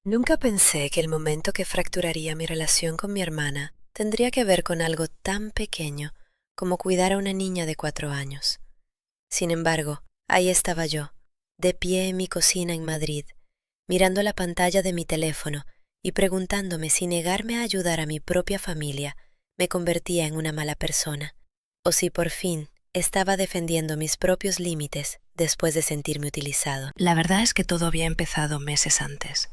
Nunca pensé que el momento que fracturaría mi relación con mi hermana tendría que ver con algo tan pequeño como cuidar a una niña de 4 años. Sin embargo, ahí estaba yo, de pie en mi cocina en Madrid, mirando la pantalla de mi teléfono y preguntándome si negarme a ayudar a mi propia familia me convertía en una mala persona, o si por fin estaba defendiendo mis propios límites después de sentirme utilizado. La verdad es que todo había empezado meses antes,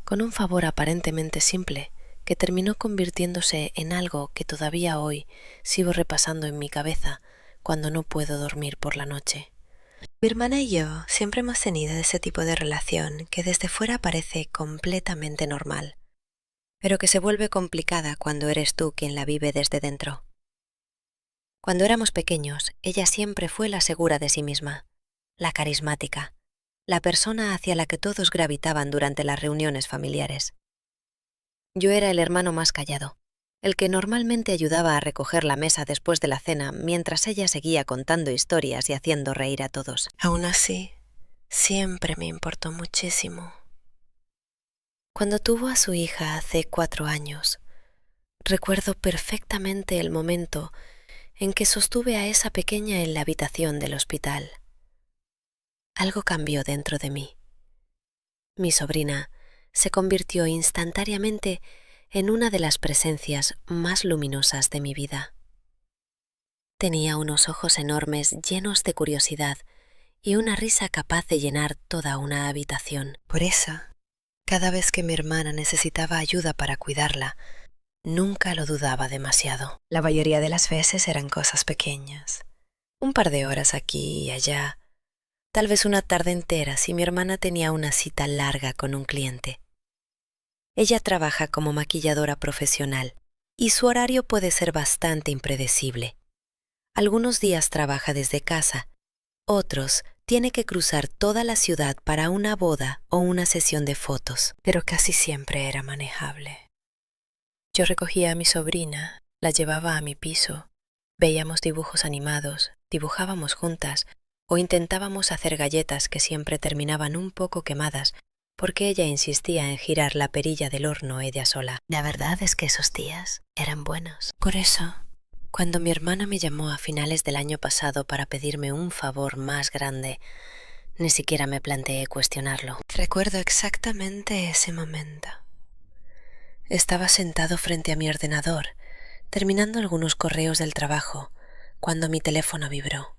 con un favor aparentemente simple que terminó convirtiéndose en algo que todavía hoy sigo repasando en mi cabeza cuando no puedo dormir por la noche. Mi hermana y yo siempre hemos tenido ese tipo de relación que desde fuera parece completamente normal, pero que se vuelve complicada cuando eres tú quien la vive desde dentro. Cuando éramos pequeños, ella siempre fue la segura de sí misma, la carismática, la persona hacia la que todos gravitaban durante las reuniones familiares. Yo era el hermano más callado, el que normalmente ayudaba a recoger la mesa después de la cena mientras ella seguía contando historias y haciendo reír a todos. Aún así, siempre me importó muchísimo. Cuando tuvo a su hija hace 4 años, recuerdo perfectamente el momento en que sostuve a esa pequeña en la habitación del hospital. Algo cambió dentro de mí. Mi sobrina se convirtió instantáneamente en una de las presencias más luminosas de mi vida. Tenía unos ojos enormes llenos de curiosidad y una risa capaz de llenar toda una habitación. Por eso, cada vez que mi hermana necesitaba ayuda para cuidarla, nunca lo dudaba demasiado. La mayoría de las veces eran cosas pequeñas. Un par de horas aquí y allá, tal vez una tarde entera si mi hermana tenía una cita larga con un cliente. Ella trabaja como maquilladora profesional y su horario puede ser bastante impredecible. Algunos días trabaja desde casa, otros tiene que cruzar toda la ciudad para una boda o una sesión de fotos, pero casi siempre era manejable. Yo recogía a mi sobrina, la llevaba a mi piso, veíamos dibujos animados, dibujábamos juntas o intentábamos hacer galletas que siempre terminaban un poco quemadas porque ella insistía en girar la perilla del horno ella sola. La verdad es que esos días eran buenos. Por eso, cuando mi hermana me llamó a finales del año pasado para pedirme un favor más grande, ni siquiera me planteé cuestionarlo. Recuerdo exactamente ese momento. Estaba sentado frente a mi ordenador, terminando algunos correos del trabajo, cuando mi teléfono vibró.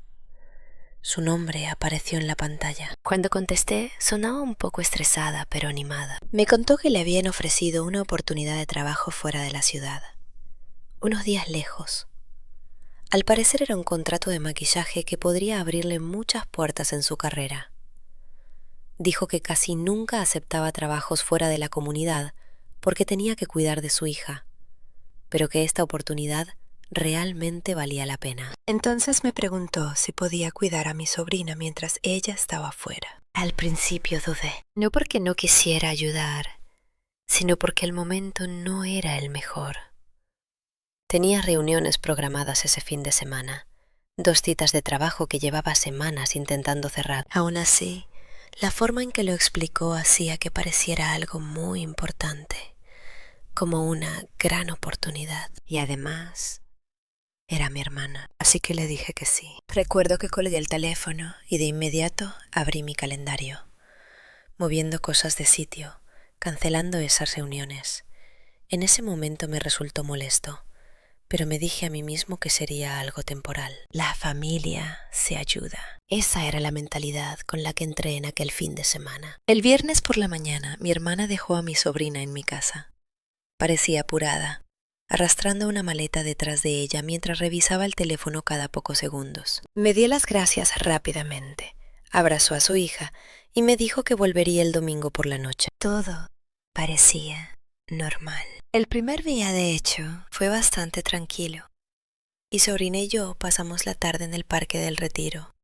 Su nombre apareció en la pantalla. Cuando contesté, sonaba un poco estresada, pero animada. Me contó que le habían ofrecido una oportunidad de trabajo fuera de la ciudad, unos días lejos. Al parecer era un contrato de maquillaje que podría abrirle muchas puertas en su carrera. Dijo que casi nunca aceptaba trabajos fuera de la comunidad porque tenía que cuidar de su hija, pero que esta oportunidad realmente valía la pena. Entonces me preguntó si podía cuidar a mi sobrina mientras ella estaba fuera. Al principio dudé, no porque no quisiera ayudar, sino porque el momento no era el mejor. Tenía reuniones programadas ese fin de semana, 2 citas de trabajo que llevaba semanas intentando cerrar. Aún así, la forma en que lo explicó hacía que pareciera algo muy importante, como una gran oportunidad. Y además, era mi hermana, así que le dije que sí. Recuerdo que colgué el teléfono y de inmediato abrí mi calendario, moviendo cosas de sitio, cancelando esas reuniones. En ese momento me resultó molesto, pero me dije a mí mismo que sería algo temporal. La familia se ayuda. Esa era la mentalidad con la que entré en aquel fin de semana. El viernes por la mañana, mi hermana dejó a mi sobrina en mi casa. Parecía apurada, arrastrando una maleta detrás de ella mientras revisaba el teléfono cada pocos segundos. Me dio las gracias rápidamente, abrazó a su hija y me dijo que volvería el domingo por la noche. Todo parecía normal. El primer día, de hecho, fue bastante tranquilo, y sobrina y yo pasamos la tarde en el Parque del Retiro.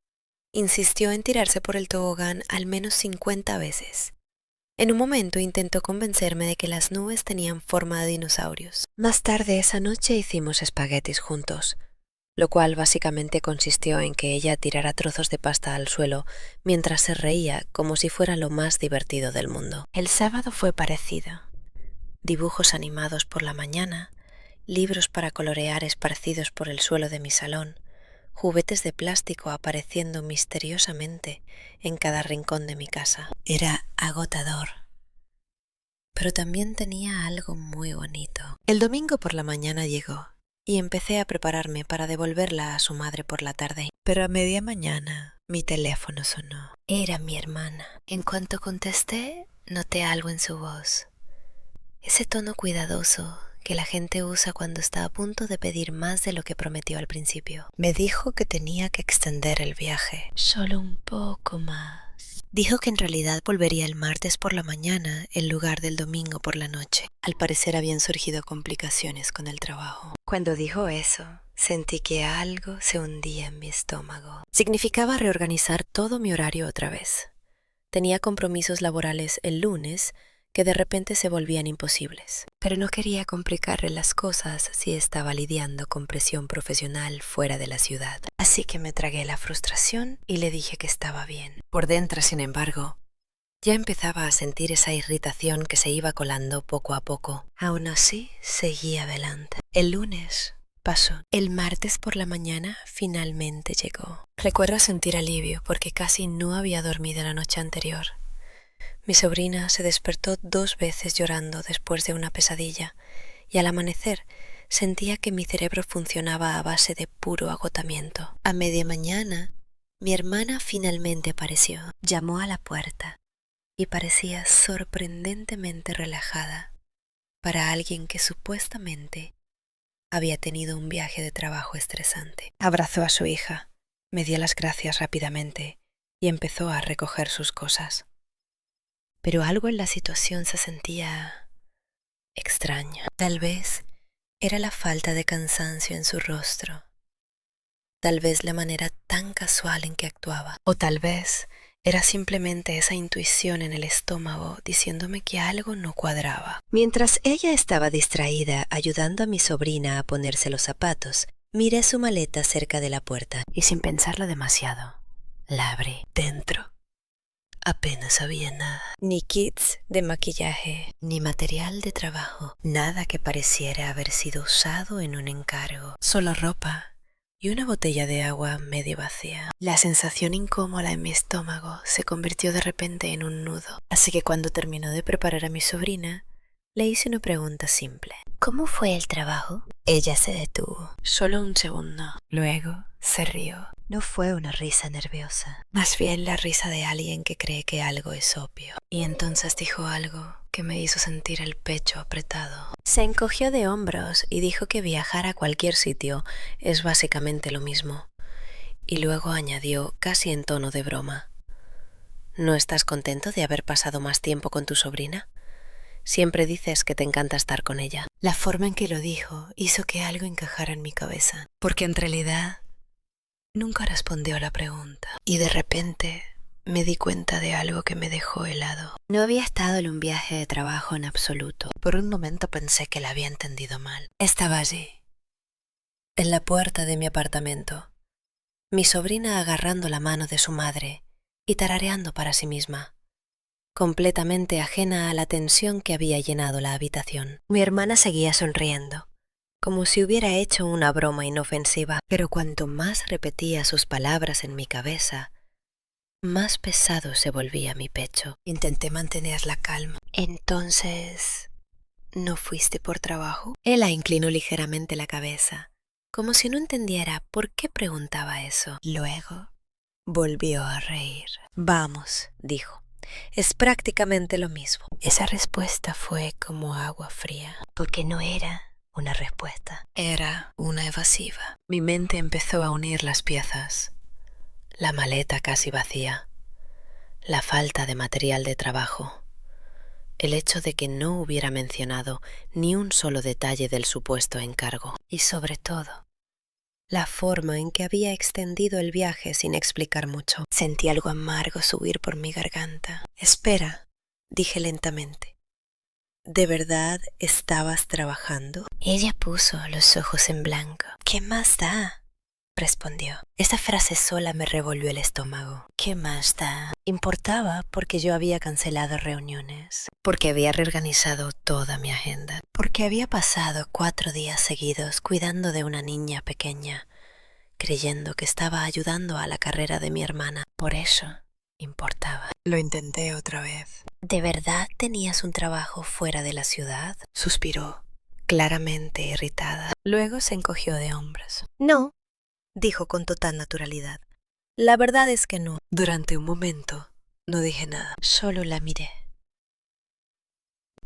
Insistió en tirarse por el tobogán al menos 50 veces. En un momento intentó convencerme de que las nubes tenían forma de dinosaurios. Más tarde esa noche hicimos espaguetis juntos, lo cual básicamente consistió en que ella tirara trozos de pasta al suelo mientras se reía como si fuera lo más divertido del mundo. El sábado fue parecido. Dibujos animados por la mañana, libros para colorear esparcidos por el suelo de mi salón, juguetes de plástico apareciendo misteriosamente en cada rincón de mi casa. Era agotador, pero también tenía algo muy bonito. El domingo por la mañana llegó y empecé a prepararme para devolverla a su madre por la tarde. Pero a media mañana mi teléfono sonó. Era mi hermana. En cuanto contesté, noté algo en su voz. Ese tono cuidadoso que la gente usa cuando está a punto de pedir más de lo que prometió al principio. Me dijo que tenía que extender el viaje, solo un poco más. Dijo que en realidad volvería el martes por la mañana en lugar del domingo por la noche. Al parecer habían surgido complicaciones con el trabajo. Cuando dijo eso, sentí que algo se hundía en mi estómago. Significaba reorganizar todo mi horario otra vez. Tenía compromisos laborales el lunes que de repente se volvían imposibles. Pero no quería complicarle las cosas si estaba lidiando con presión profesional fuera de la ciudad. Así que me tragué la frustración y le dije que estaba bien. Por dentro, sin embargo, ya empezaba a sentir esa irritación que se iba colando poco a poco. Aún así, seguía adelante. El lunes pasó. El martes por la mañana finalmente llegó. Recuerdo sentir alivio porque casi no había dormido la noche anterior. Mi sobrina se despertó 2 veces llorando después de una pesadilla y al amanecer sentía que mi cerebro funcionaba a base de puro agotamiento. A media mañana, mi hermana finalmente apareció. Llamó a la puerta y parecía sorprendentemente relajada para alguien que supuestamente había tenido un viaje de trabajo estresante. Abrazó a su hija, me dio las gracias rápidamente y empezó a recoger sus cosas. Pero algo en la situación se sentía extraño. Tal vez era la falta de cansancio en su rostro. Tal vez la manera tan casual en que actuaba. O tal vez era simplemente esa intuición en el estómago diciéndome que algo no cuadraba. Mientras ella estaba distraída ayudando a mi sobrina a ponerse los zapatos, miré su maleta cerca de la puerta y sin pensarlo demasiado, la abrí. Dentro apenas había nada. Ni kits de maquillaje, ni material de trabajo. Nada que pareciera haber sido usado en un encargo. Solo ropa y una botella de agua medio vacía. La sensación incómoda en mi estómago se convirtió de repente en un nudo. Así que cuando terminó de preparar a mi sobrina, le hice una pregunta simple. ¿Cómo fue el trabajo? Ella se detuvo. Solo un segundo. Luego se rió. No fue una risa nerviosa, más bien la risa de alguien que cree que algo es obvio. Y entonces dijo algo que me hizo sentir el pecho apretado. Se encogió de hombros y dijo que viajar a cualquier sitio es básicamente lo mismo. Y luego añadió, casi en tono de broma: ¿No estás contento de haber pasado más tiempo con tu sobrina? Siempre dices que te encanta estar con ella. La forma en que lo dijo hizo que algo encajara en mi cabeza, porque en realidad nunca respondió a la pregunta. Y de repente me di cuenta de algo que me dejó helado. No había estado en un viaje de trabajo en absoluto. Por un momento pensé que la había entendido mal. Estaba allí, en la puerta de mi apartamento, mi sobrina agarrando la mano de su madre y tarareando para sí misma, completamente ajena a la tensión que había llenado la habitación. Mi hermana seguía sonriendo, como si hubiera hecho una broma inofensiva, pero cuanto más repetía sus palabras en mi cabeza, más pesado se volvía mi pecho. Intenté mantener la calma. Entonces, ¿no fuiste por trabajo? Ella inclinó ligeramente la cabeza, como si no entendiera por qué preguntaba eso. Luego, volvió a reír. Vamos, dijo. Es prácticamente lo mismo. Esa respuesta fue como agua fría, porque no era una respuesta. Era una evasiva. Mi mente empezó a unir las piezas. La maleta casi vacía, la falta de material de trabajo, el hecho de que no hubiera mencionado ni un solo detalle del supuesto encargo y sobre todo, la forma en que había extendido el viaje sin explicar mucho. Sentí algo amargo subir por mi garganta. Espera, dije lentamente. ¿De verdad estabas trabajando? Ella puso los ojos en blanco. ¿Qué más da? respondió. Esa frase sola me revolvió el estómago. ¿Qué más da? Importaba porque yo había cancelado reuniones, porque había reorganizado toda mi agenda, porque había pasado 4 días seguidos cuidando de una niña pequeña, creyendo que estaba ayudando a la carrera de mi hermana. Por eso importaba. Lo intenté otra vez. ¿De verdad tenías un trabajo fuera de la ciudad? Suspiró, claramente irritada. Luego se encogió de hombros. No, dijo con total naturalidad. La verdad es que no. Durante un momento no dije nada, solo la miré.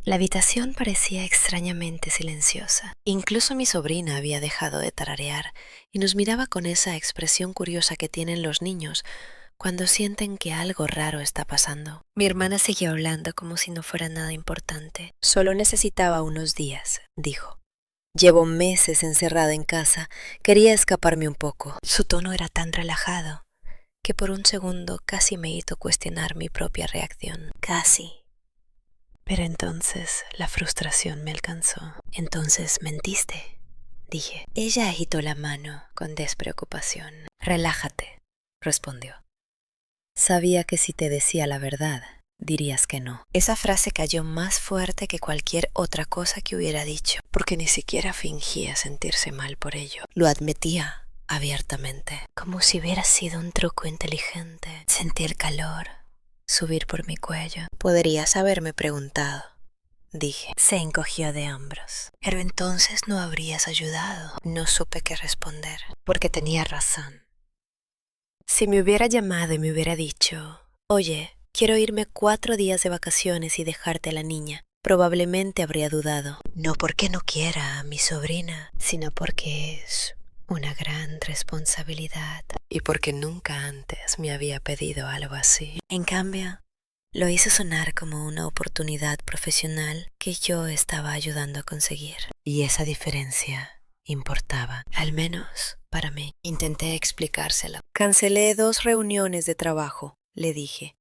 La habitación parecía extrañamente silenciosa. Incluso mi sobrina había dejado de tararear y nos miraba con esa expresión curiosa que tienen los niños cuando sienten que algo raro está pasando. Mi hermana siguió hablando como si no fuera nada importante. Solo necesitaba unos días, dijo. Llevo meses encerrada en casa, quería escaparme un poco. Su tono era tan relajado que por un segundo casi me hizo cuestionar mi propia reacción. Casi. Pero entonces la frustración me alcanzó. Entonces mentiste, dije. Ella agitó la mano con despreocupación. Relájate, respondió. Sabía que si te decía la verdad, dirías que no. Esa frase cayó más fuerte que cualquier otra cosa que hubiera dicho, porque ni siquiera fingía sentirse mal por ello. Lo admitía abiertamente, como si hubiera sido un truco inteligente. Sentí el calor subir por mi cuello. Podrías haberme preguntado, dije. Se encogió de hombros. Pero entonces no habrías ayudado. No supe qué responder, porque tenía razón. Si me hubiera llamado y me hubiera dicho, oye, quiero irme 4 días de vacaciones y dejarte a la niña, probablemente habría dudado. No porque no quiera a mi sobrina, sino porque es una gran responsabilidad y porque nunca antes me había pedido algo así. En cambio, lo hizo sonar como una oportunidad profesional que yo estaba ayudando a conseguir. Y esa diferencia importaba, al menos para mí. Intenté explicársela. Cancelé 2 reuniones de trabajo, le dije.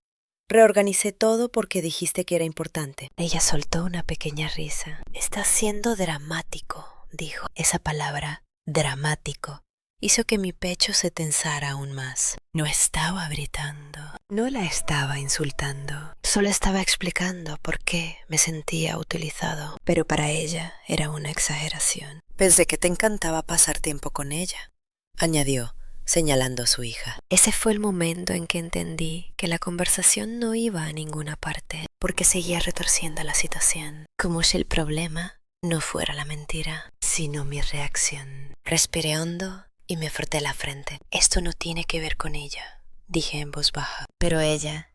Reorganicé todo porque dijiste que era importante. Ella soltó una pequeña risa. Estás siendo dramático, dijo. Esa palabra, dramático, hizo que mi pecho se tensara aún más. No estaba gritando, no la estaba insultando, solo estaba explicando por qué me sentía utilizado. Pero para ella era una exageración. Pensé que te encantaba pasar tiempo con ella, añadió, señalando a su hija. Ese fue el momento en que entendí que la conversación no iba a ninguna parte, porque seguía retorciendo la situación, como si el problema no fuera la mentira, sino mi reacción. Respiré hondo y me froté la frente. Esto no tiene que ver con ella, dije en voz baja. Pero ella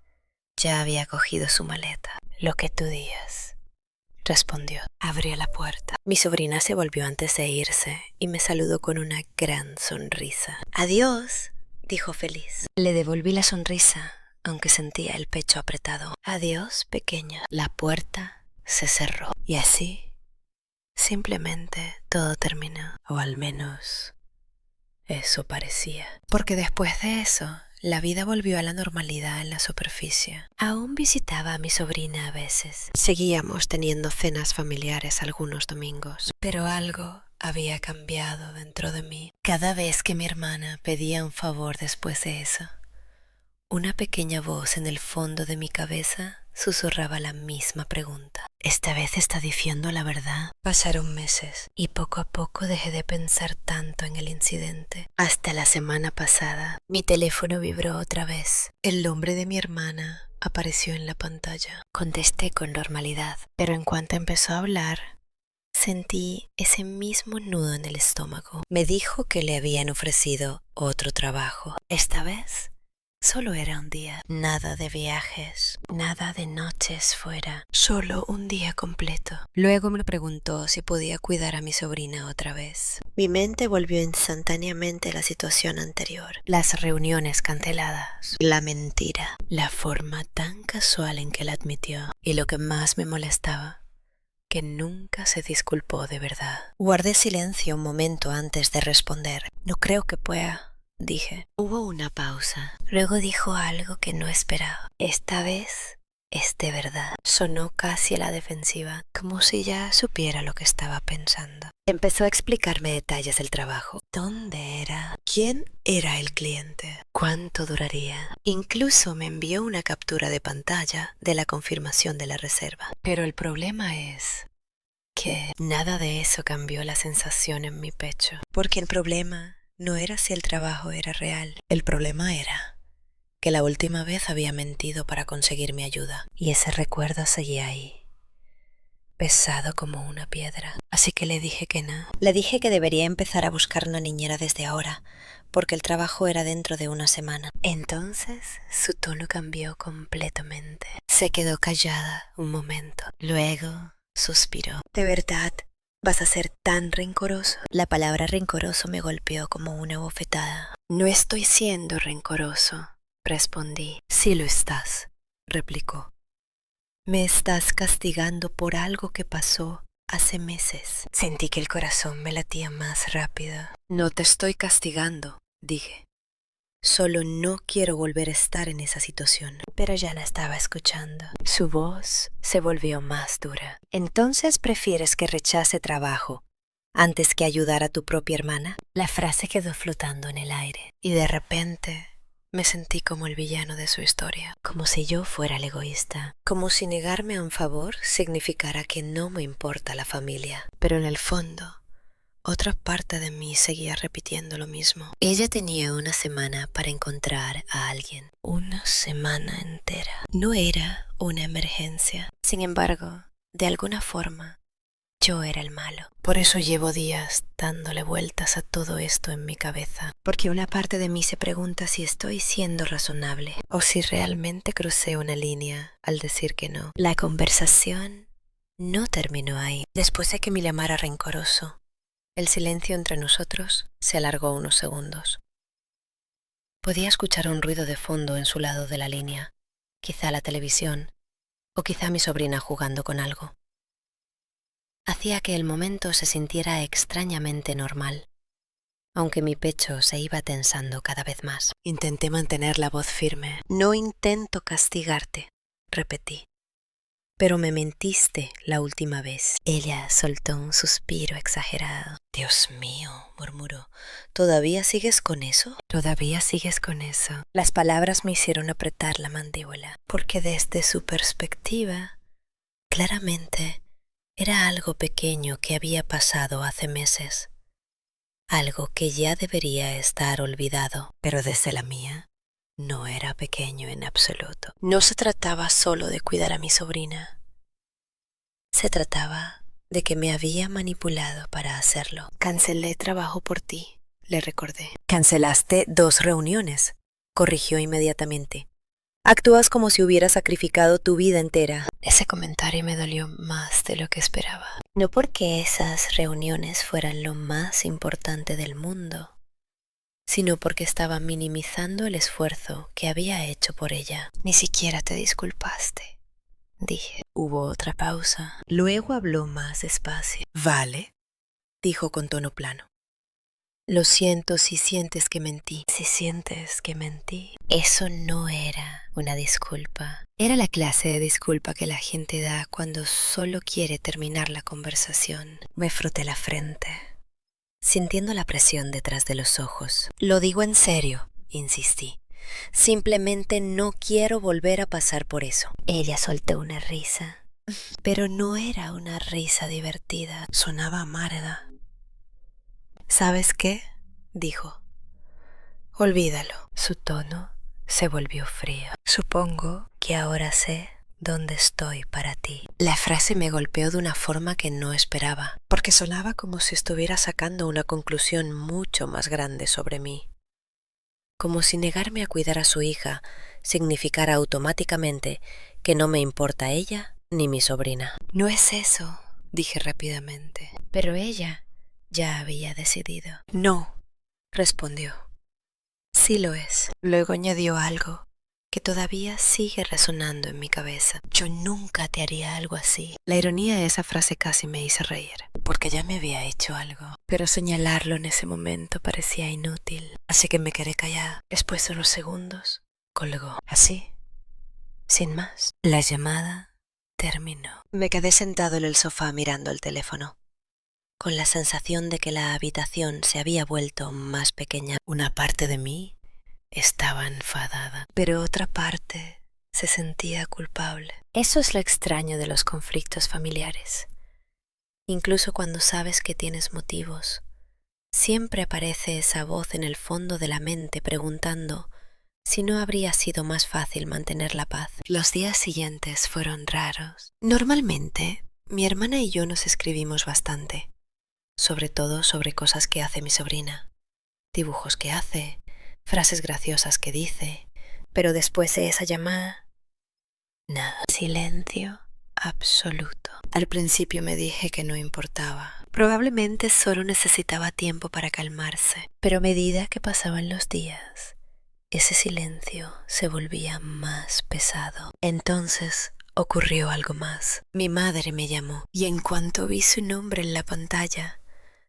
ya había cogido su maleta. Lo que tú digas, respondió. Abrió la puerta. Mi sobrina se volvió antes de irse y me saludó con una gran sonrisa. Adiós, dijo feliz. Le devolví la sonrisa, aunque sentía el pecho apretado. Adiós, pequeña. La puerta se cerró y así simplemente todo terminó, o al menos eso parecía. Porque después de eso, la vida volvió a la normalidad en la superficie. Aún visitaba a mi sobrina a veces. Seguíamos teniendo cenas familiares algunos domingos. Pero algo había cambiado dentro de mí. Cada vez que mi hermana pedía un favor después de eso, una pequeña voz en el fondo de mi cabeza susurraba la misma pregunta. ¿Esta vez está diciendo la verdad? Pasaron meses y poco a poco dejé de pensar tanto en el incidente. Hasta la semana pasada, mi teléfono vibró otra vez. El nombre de mi hermana apareció en la pantalla. Contesté con normalidad, pero en cuanto empezó a hablar, sentí ese mismo nudo en el estómago. Me dijo que le habían ofrecido otro trabajo. Esta vez solo era un día, nada de viajes, nada de noches fuera, solo un día completo. Luego me preguntó si podía cuidar a mi sobrina otra vez. Mi mente volvió instantáneamente a la situación anterior. Las reuniones canceladas, la mentira, la forma tan casual en que la admitió. Y lo que más me molestaba, que nunca se disculpó de verdad. Guardé silencio un momento antes de responder. No creo que pueda, dije. Hubo una pausa. Luego dijo algo que no esperaba. Esta vez es de verdad. Sonó casi a la defensiva, como si ya supiera lo que estaba pensando. Empezó a explicarme detalles del trabajo. ¿Dónde era? ¿Quién era el cliente? ¿Cuánto duraría? Incluso me envió una captura de pantalla de la confirmación de la reserva. Pero el problema es que nada de eso cambió la sensación en mi pecho. Porque el problema no era si el trabajo era real. El problema era que la última vez había mentido para conseguir mi ayuda. Y ese recuerdo seguía ahí, pesado como una piedra. Así que le dije que no. Le dije que debería empezar a buscar una niñera desde ahora, porque el trabajo era dentro de una semana. Entonces su tono cambió completamente. Se quedó callada un momento. Luego suspiró. ¿De verdad vas a ser tan rencoroso? La palabra rencoroso me golpeó como una bofetada. No estoy siendo rencoroso, respondí. Sí lo estás, replicó. Me estás castigando por algo que pasó hace meses. Sentí que el corazón me latía más rápido. No te estoy castigando, dije. Solo no quiero volver a estar en esa situación. Pero ya la estaba escuchando. Su voz se volvió más dura. ¿Entonces prefieres que rechace trabajo antes que ayudar a tu propia hermana? La frase quedó flotando en el aire. Y de repente me sentí como el villano de su historia. Como si yo fuera el egoísta. Como si negarme a un favor significara que no me importa la familia. Pero en el fondo, otra parte de mí seguía repitiendo lo mismo. Ella tenía una semana para encontrar a alguien. Una semana entera. No era una emergencia. Sin embargo, de alguna forma, yo era el malo. Por eso llevo días dándole vueltas a todo esto en mi cabeza. Porque una parte de mí se pregunta si estoy siendo razonable o si realmente crucé una línea al decir que no. La conversación no terminó ahí. Después de que me llamara rencoroso, el silencio entre nosotros se alargó unos segundos. Podía escuchar un ruido de fondo en su lado de la línea, quizá la televisión, o quizá mi sobrina jugando con algo. Hacía que el momento se sintiera extrañamente normal, aunque mi pecho se iba tensando cada vez más. Intenté mantener la voz firme. No intento castigarte, repetí. Pero me mentiste la última vez. Ella soltó un suspiro exagerado. Dios mío, murmuró. ¿Todavía sigues con eso? ¿Todavía sigues con eso? Las palabras me hicieron apretar la mandíbula, porque desde su perspectiva, claramente, era algo pequeño que había pasado hace meses. Algo que ya debería estar olvidado, pero desde la mía, no era pequeño en absoluto. No se trataba solo de cuidar a mi sobrina. Se trataba de que me había manipulado para hacerlo. Cancelé trabajo por ti, le recordé. Cancelaste 2 reuniones, corrigió inmediatamente. Actúas como si hubieras sacrificado tu vida entera. Ese comentario me dolió más de lo que esperaba. No porque esas reuniones fueran lo más importante del mundo, sino porque estaba minimizando el esfuerzo que había hecho por ella. Ni siquiera te disculpaste, dije. Hubo otra pausa. Luego habló más despacio. Vale, dijo con tono plano. Lo siento si sientes que mentí. Si sientes que mentí. Eso no era una disculpa. Era la clase de disculpa que la gente da cuando solo quiere terminar la conversación. Me froté la frente, sintiendo la presión detrás de los ojos. Lo digo en serio, insistí. Simplemente no quiero volver a pasar por eso. Ella soltó una risa, pero no era una risa divertida. Sonaba amarga. ¿Sabes qué?, dijo. Olvídalo. Su tono se volvió frío. Supongo que ahora sé dónde estoy para ti. La frase me golpeó de una forma que no esperaba, porque sonaba como si estuviera sacando una conclusión mucho más grande sobre mí. Como si negarme a cuidar a su hija significara automáticamente que no me importa ella ni mi sobrina. No es eso, dije rápidamente. Pero ella ya había decidido. No, respondió. Sí lo es. Luego añadió algo que todavía sigue resonando en mi cabeza. Yo nunca te haría algo así. La ironía de esa frase casi me hizo reír, porque ya me había hecho algo. Pero señalarlo en ese momento parecía inútil, así que me quedé callada. Después de unos segundos, colgó. Así, sin más. La llamada terminó. Me quedé sentado en el sofá mirando el teléfono. con la sensación de que la habitación se había vuelto más pequeña. Una parte de mí estaba enfadada, pero otra parte se sentía culpable. Eso es lo extraño de los conflictos familiares. Incluso cuando sabes que tienes motivos, siempre aparece esa voz en el fondo de la mente preguntando si no habría sido más fácil mantener la paz. Los días siguientes fueron raros. Normalmente, mi hermana y yo nos escribimos bastante, sobre todo sobre cosas que hace mi sobrina, dibujos que hace, frases graciosas que dice, pero después de esa llamada, nada, silencio absoluto. Al principio me dije que no importaba. Probablemente solo necesitaba tiempo para calmarse, pero a medida que pasaban los días, ese silencio se volvía más pesado. Entonces ocurrió algo más. Mi madre me llamó y en cuanto vi su nombre en la pantalla,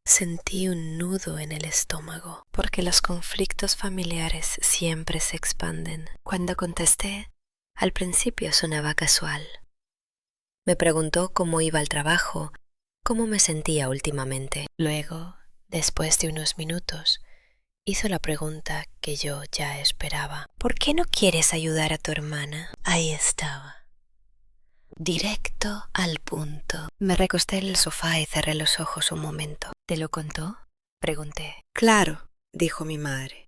sentí un nudo en el estómago, porque los conflictos familiares siempre se expanden. Cuando contesté, al principio sonaba casual. Me preguntó cómo iba el trabajo, cómo me sentía últimamente. Luego, después de unos minutos, hizo la pregunta que yo ya esperaba. ¿Por qué no quieres ayudar a tu hermana? Ahí estaba. Directo al punto. Me recosté en el sofá y cerré los ojos un momento. ¿Te lo contó?, pregunté. Claro, dijo mi madre.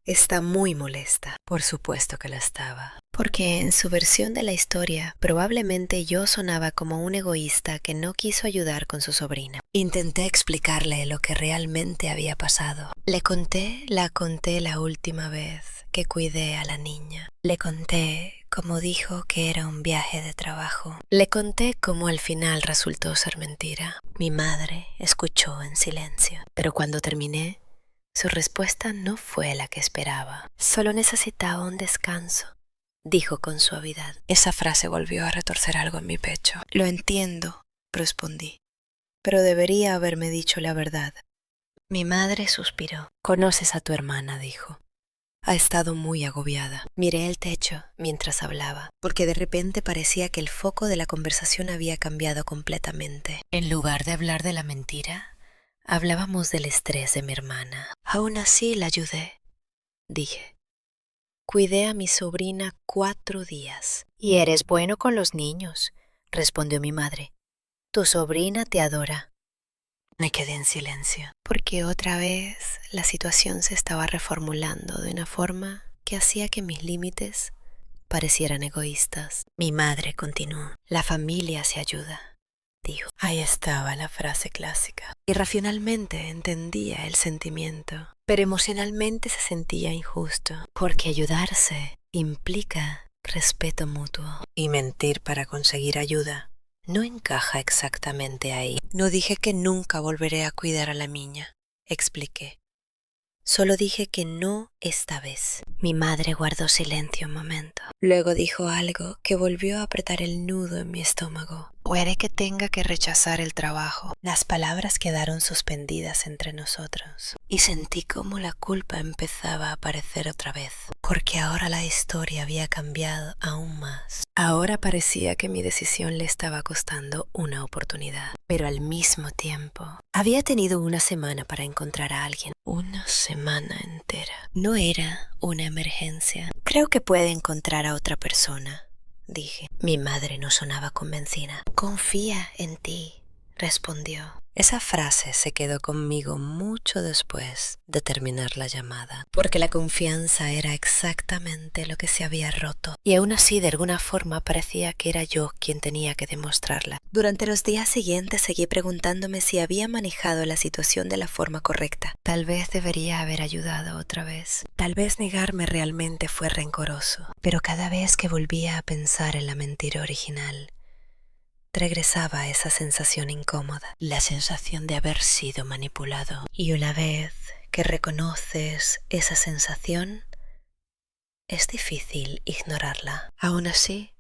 Está muy molesta. Por supuesto que lo estaba. Porque en su versión de la historia, probablemente yo sonaba como un egoísta que no quiso ayudar con su sobrina. Intenté explicarle lo que realmente había pasado. Le conté la última vez que cuidé a la niña. Le conté cómo dijo que era un viaje de trabajo. Le conté cómo al final resultó ser mentira. Mi madre escuchó en silencio. Pero cuando terminé, su respuesta no fue la que esperaba. Solo necesitaba un descanso, dijo con suavidad. Esa frase volvió a retorcer algo en mi pecho. Lo entiendo, respondí, pero debería haberme dicho la verdad. Mi madre suspiró. Conoces a tu hermana, dijo. Ha estado muy agobiada. Miré el techo mientras hablaba, porque de repente parecía que el foco de la conversación había cambiado completamente. En lugar de hablar de la mentira, hablábamos del estrés de mi hermana. Aún así la ayudé, dije. Cuidé a mi sobrina 4 días. Y eres bueno con los niños, respondió mi madre. Tu sobrina te adora. Me quedé en silencio, porque otra vez la situación se estaba reformulando de una forma que hacía que mis límites parecieran egoístas. Mi madre continuó. La familia se ayuda, dijo. Ahí estaba la frase clásica. Irracionalmente entendía el sentimiento, pero emocionalmente se sentía injusto, porque ayudarse implica respeto mutuo. Y mentir para conseguir ayuda no encaja exactamente ahí. No dije que nunca volveré a cuidar a la niña, expliqué. Solo dije que no esta vez. Mi madre guardó silencio un momento. Luego dijo algo que volvió a apretar el nudo en mi estómago. Puede que tenga que rechazar el trabajo. Las palabras quedaron suspendidas entre nosotros. Y sentí como la culpa empezaba a aparecer otra vez. Porque ahora la historia había cambiado aún más. Ahora parecía que mi decisión le estaba costando una oportunidad. Pero al mismo tiempo, había tenido una semana para encontrar a alguien. Una semana entera. No era una emergencia. Creo que puede encontrar a otra persona, dije. Mi madre no sonaba convencida. Confía en ti, respondió. Esa frase se quedó conmigo mucho después de terminar la llamada, porque la confianza era exactamente lo que se había roto, y aún así de alguna forma parecía que era yo quien tenía que demostrarla. Durante los días siguientes seguí preguntándome si había manejado la situación de la forma correcta. Tal vez debería haber ayudado otra vez. Tal vez negarme realmente fue rencoroso, pero cada vez que volvía a pensar en la mentira original, regresaba esa sensación incómoda, la sensación de haber sido manipulado. Y una vez que reconoces esa sensación, es difícil ignorarla. Aún así,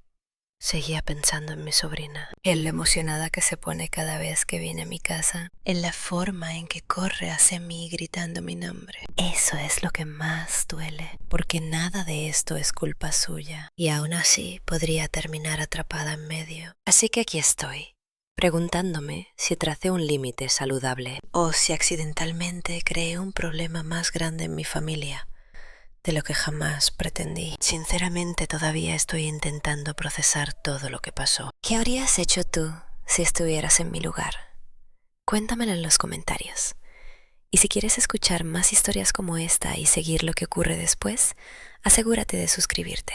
seguía pensando en mi sobrina, en lo emocionada que se pone cada vez que viene a mi casa, en la forma en que corre hacia mí gritando mi nombre. Eso es lo que más duele, porque nada de esto es culpa suya, y aún así podría terminar atrapada en medio. Así que aquí estoy, preguntándome si tracé un límite saludable o si accidentalmente creé un problema más grande en mi familia de lo que jamás pretendí. Sinceramente, todavía estoy intentando procesar todo lo que pasó. ¿Qué habrías hecho tú si estuvieras en mi lugar? Cuéntamelo en los comentarios. Y si quieres escuchar más historias como esta y seguir lo que ocurre después, asegúrate de suscribirte.